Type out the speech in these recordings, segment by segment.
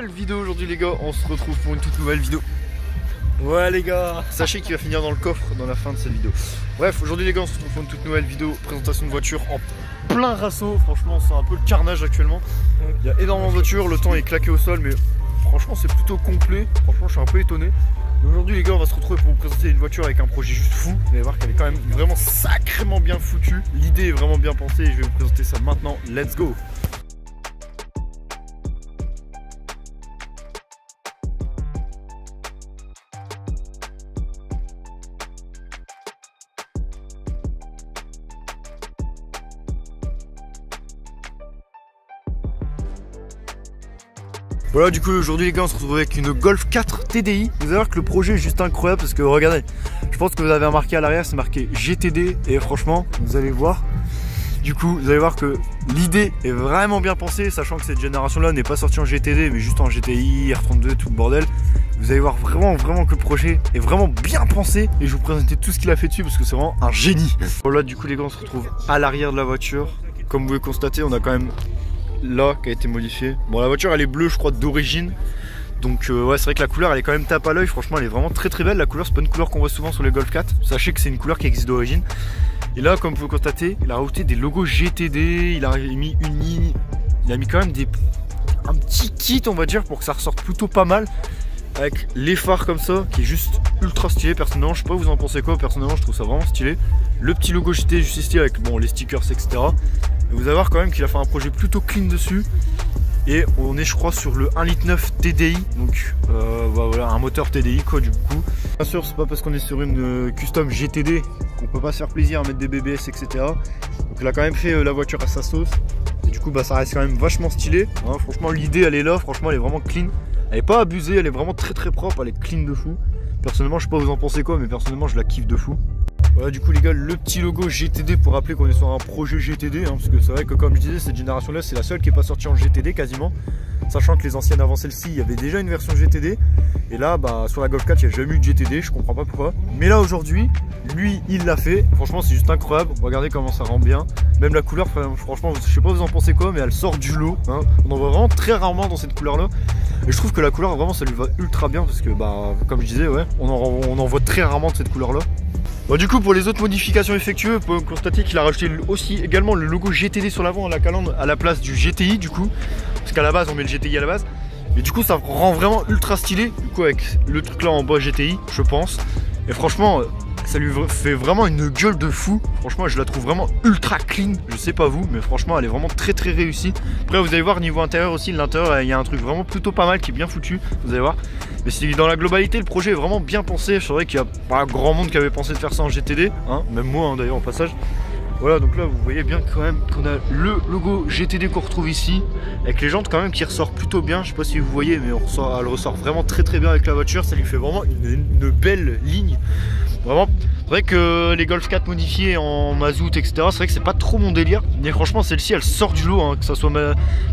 nouvelle vidéo aujourd'hui les gars, on se retrouve pour une toute nouvelle vidéo. Ouais les gars, sachez qu'il va finir dans le coffre dans la fin de cette vidéo. Bref, aujourd'hui les gars, on se retrouve pour une toute nouvelle vidéo, présentation de voiture en plein rassaut. Franchement, c'est un peu le carnage actuellement. Il y a énormément de voitures, le temps est claqué au sol, mais franchement c'est plutôt complet. Franchement, je suis un peu étonné. Aujourd'hui les gars, on va se retrouver pour vous présenter une voiture avec un projet juste fou. Vous allez voir qu'elle est quand même vraiment sacrément bien foutue. L'idée est vraiment bien pensée et je vais vous présenter ça maintenant. Let's go. Voilà, du coup aujourd'hui les gars, on se retrouve avec une Golf 4 TDI. Vous allez voir que le projet est juste incroyable parce que regardez, je pense que vous avez remarqué à l'arrière, c'est marqué GTD et franchement, vous allez voir. Du coup, vous allez voir que l'idée est vraiment bien pensée, sachant que cette génération-là n'est pas sortie en GTD, mais juste en GTI, R32, tout le bordel. Vous allez voir vraiment que le projet est vraiment bien pensé et je vais vous présenter tout ce qu'il a fait dessus parce que c'est vraiment un génie. Voilà, du coup les gars, on se retrouve à l'arrière de la voiture. Comme vous pouvez constater, on a quand même là qui a été modifié. Bon, la voiture elle est bleue je crois d'origine, donc ouais, c'est vrai que la couleur elle est quand même tape à l'œil. Franchement elle est vraiment très belle. La couleur c'est pas une couleur qu'on voit souvent sur les Golf 4, sachez que c'est une couleur qui existe d'origine. Et là comme vous pouvez constater, il a rajouté des logos GTD, il a mis une ligne, il a mis quand même un petit kit on va dire pour que ça ressorte plutôt pas mal, avec les phares comme ça qui est juste ultra stylé. Personnellement je sais pas vous en pensez quoi, personnellement je trouve ça vraiment stylé. Le petit logo GTD juste ici avec bon les stickers etc. Et vous allez voir quand même qu'il a fait un projet plutôt clean dessus. Et on est je crois sur le 1,9 litre TDI, donc voilà, un moteur TDI quoi du coup. Bien sûr c'est pas parce qu'on est sur une custom GTD qu'on peut pas se faire plaisir à mettre des BBS etc. Donc il a quand même fait la voiture à sa sauce. Et du coup bah ça reste quand même vachement stylé hein. Franchement l'idée elle est là, franchement elle est vraiment clean. Elle est pas abusée, elle est vraiment très propre, elle est clean de fou. Personnellement je sais pas vous en pensez quoi, mais personnellement je la kiffe de fou. Voilà du coup les gars, le petit logo GTD pour rappeler qu'on est sur un projet GTD hein, parce que c'est vrai que comme je disais, cette génération là c'est la seule qui est pas sortie en GTD quasiment, sachant que les anciennes avant celle-ci il y avait déjà une version GTD et là bah sur la Golf 4 il n'y a jamais eu de GTD, je comprends pas pourquoi, mais là aujourd'hui lui il l'a fait. Franchement c'est juste incroyable, regardez comment ça rend bien, même la couleur franchement je sais pas vous en pensez quoi, mais elle sort du lot hein. On en voit vraiment très rarement dans cette couleur là et je trouve que la couleur vraiment ça lui va ultra bien parce que bah comme je disais ouais on en voit très rarement de cette couleur là. Bon, du coup pour les autres modifications effectuées, vous pouvez constater qu'il a rajouté aussi également le logo GTD sur l'avant à la calandre à la place du GTI du coup, parce qu'à la base on met le GTI à la base, et du coup ça rend vraiment ultra stylé du coup avec le truc là en bas GTI je pense, et franchement ça lui fait vraiment une gueule de fou. Franchement je la trouve vraiment ultra clean, je sais pas vous mais franchement elle est vraiment très réussie. Après vous allez voir niveau intérieur aussi, l'intérieur il y a un truc vraiment plutôt pas mal qui est bien foutu, vous allez voir. Mais si dans la globalité le projet est vraiment bien pensé, c'est vrai qu'il n'y a pas grand monde qui avait pensé de faire ça en GTD hein, même moi hein, d'ailleurs en passage. Voilà donc là vous voyez bien quand même qu'on a le logo GTD qu'on retrouve ici, avec les jantes quand même qui ressortent plutôt bien, je sais pas si vous voyez mais elle ressort vraiment très bien avec la voiture, ça lui fait vraiment une belle ligne. Vraiment, c'est vrai que les Golf 4 modifiés en mazout etc, c'est vrai que c'est pas trop mon délire, mais franchement celle-ci elle sort du lot hein, que ça soit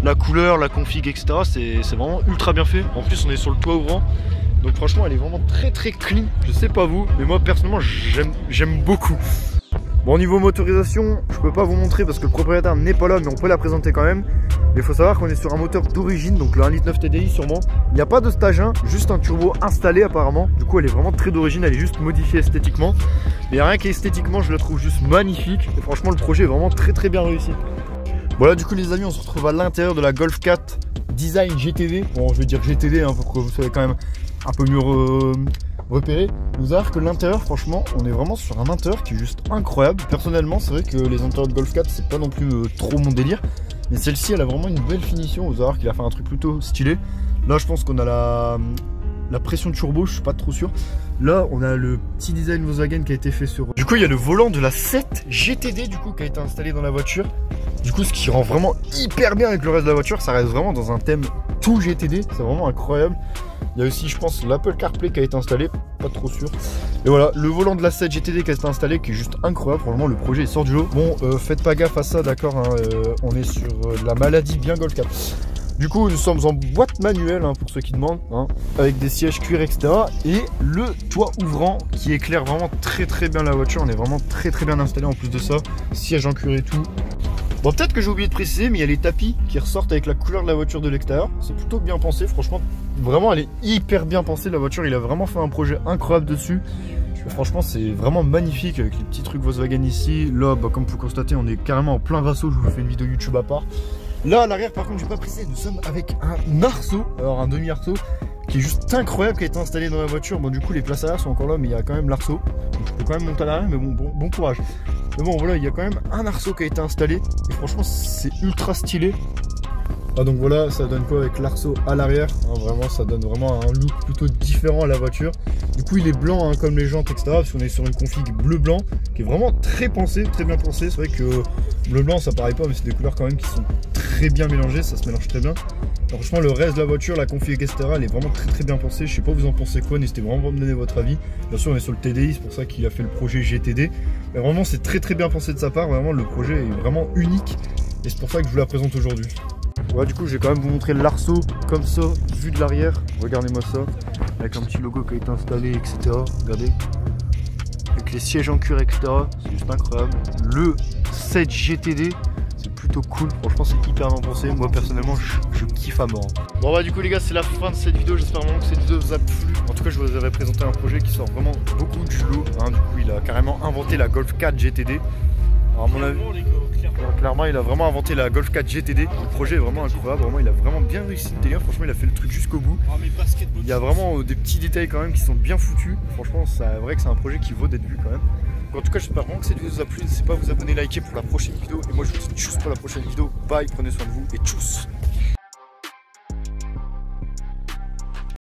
la couleur, la config etc, c'est vraiment ultra bien fait. En plus on est sur le toit ouvrant, donc franchement elle est vraiment très clean, je sais pas vous, mais moi personnellement j'aime beaucoup. Bon niveau motorisation, je peux pas vous montrer parce que le propriétaire n'est pas là, mais on peut la présenter quand même. Mais il faut savoir qu'on est sur un moteur d'origine, donc le 1,9 litre TDI sûrement. Il n'y a pas de stage 1, juste un turbo installé apparemment. Du coup elle est vraiment très d'origine, elle est juste modifiée esthétiquement. Mais rien qu'esthétiquement je la trouve juste magnifique. Et franchement le projet est vraiment très bien réussi. Voilà du coup les amis, on se retrouve à l'intérieur de la Golf 4 Design GTD. Bon je vais dire GTD hein, pour que vous soyez quand même un peu mieux repérer. Vous allez voir que l'intérieur franchement on est vraiment sur un intérieur qui est juste incroyable. Personnellement c'est vrai que les intérieurs de Golf 4 c'est pas non plus trop mon délire, mais celle-ci elle a vraiment une belle finition. Vous allez voir qu'il a fait un truc plutôt stylé. Là je pense qu'on a la pression turbo, je suis pas trop sûr. Là on a le petit design Volkswagen qui a été fait sur... Du coup il y a le volant de la 7 GTD du coup qui a été installé dans la voiture. Du coup ce qui rend vraiment hyper bien avec le reste de la voiture, ça reste vraiment dans un thème tout GTD, c'est vraiment incroyable. Il y a aussi je pense l'Apple CarPlay qui a été installé, pas trop sûr. Et voilà, le volant de la 7 GTD qui a été installé qui est juste incroyable, franchement le projet sort du lot. Bon faites pas gaffe à ça d'accord hein, on est sur la maladie bien Golf 4. Du coup nous sommes en boîte manuelle hein, pour ceux qui demandent hein, avec des sièges cuir etc. Et le toit ouvrant qui éclaire vraiment très bien la voiture, on est vraiment très bien installé en plus de ça. Siège en cuir et tout. Bon, peut-être que j'ai oublié de préciser, mais il y a les tapis qui ressortent avec la couleur de la voiture de l'extérieur. C'est plutôt bien pensé, franchement. Vraiment, elle est hyper bien pensée. La voiture, il a vraiment fait un projet incroyable dessus. Franchement, c'est vraiment magnifique avec les petits trucs Volkswagen ici. Là, bah, comme vous constatez, on est carrément en plein Rasso. Je vous fais une vidéo YouTube à part. Là, à l'arrière, par contre, j'ai pas précisé, nous sommes avec un arceau. Alors, un demi-arceau qui est juste incroyable, qui a été installé dans la voiture. Bon, du coup, les places arrière sont encore là, mais il y a quand même l'arceau. Donc, je peux quand même monter à l'arrière, mais bon courage. Mais bon, voilà, il y a quand même un arceau qui a été installé. Et franchement, c'est ultra stylé. Ah, donc voilà, ça donne quoi avec l'arceau à l'arrière, hein, vraiment, ça donne vraiment un look plutôt différent à la voiture. Du coup, il est blanc, hein, comme les jantes, etc. Parce qu'on est sur une config bleu-blanc qui est vraiment très pensée, très bien pensée. C'est vrai que bleu-blanc, ça paraît pas, mais c'est des couleurs quand même qui sont très bien mélangées, ça se mélange très bien. Alors, franchement, le reste de la voiture, la config, etc., elle est vraiment très bien pensée. Je sais pas, vous en pensez quoi, n'hésitez vraiment à me donner votre avis. Bien sûr, on est sur le TDI, c'est pour ça qu'il a fait le projet GTD. Mais vraiment, c'est très bien pensé de sa part. Vraiment, le projet est vraiment unique. Et c'est pour ça que je vous la présente aujourd'hui. Ouais, du coup, je vais quand même vous montrer l'arceau comme ça, vu de l'arrière. Regardez-moi ça, avec un petit logo qui a été installé, etc. Regardez, avec les sièges en cuir, etc. C'est juste incroyable. Le 7 GTD, c'est plutôt cool. Franchement, c'est hyper bien pensé. Moi, personnellement, je kiffe à mort. Bon, bah, du coup, les gars, c'est la fin de cette vidéo. J'espère vraiment que cette vidéo vous a plu. En tout cas, je vous avais présenté un projet qui sort vraiment beaucoup du lot. Hein. Du coup, il a carrément inventé la Golf 4 GTD. Alors, à mon avis, clairement, il a vraiment inventé la Golf 4 GTD. Le projet est vraiment incroyable. Vraiment, il a vraiment bien réussi le délire. Franchement, il a fait le truc jusqu'au bout. Il y a vraiment des petits détails quand même qui sont bien foutus. Franchement, c'est vrai que c'est un projet qui vaut d'être vu quand même. Donc, en tout cas, j'espère vraiment que cette vidéo vous a plu. N'hésitez pas à vous abonner, liker pour la prochaine vidéo. Et moi, je vous dis tchuss pour la prochaine vidéo. Bye, prenez soin de vous et tchuss.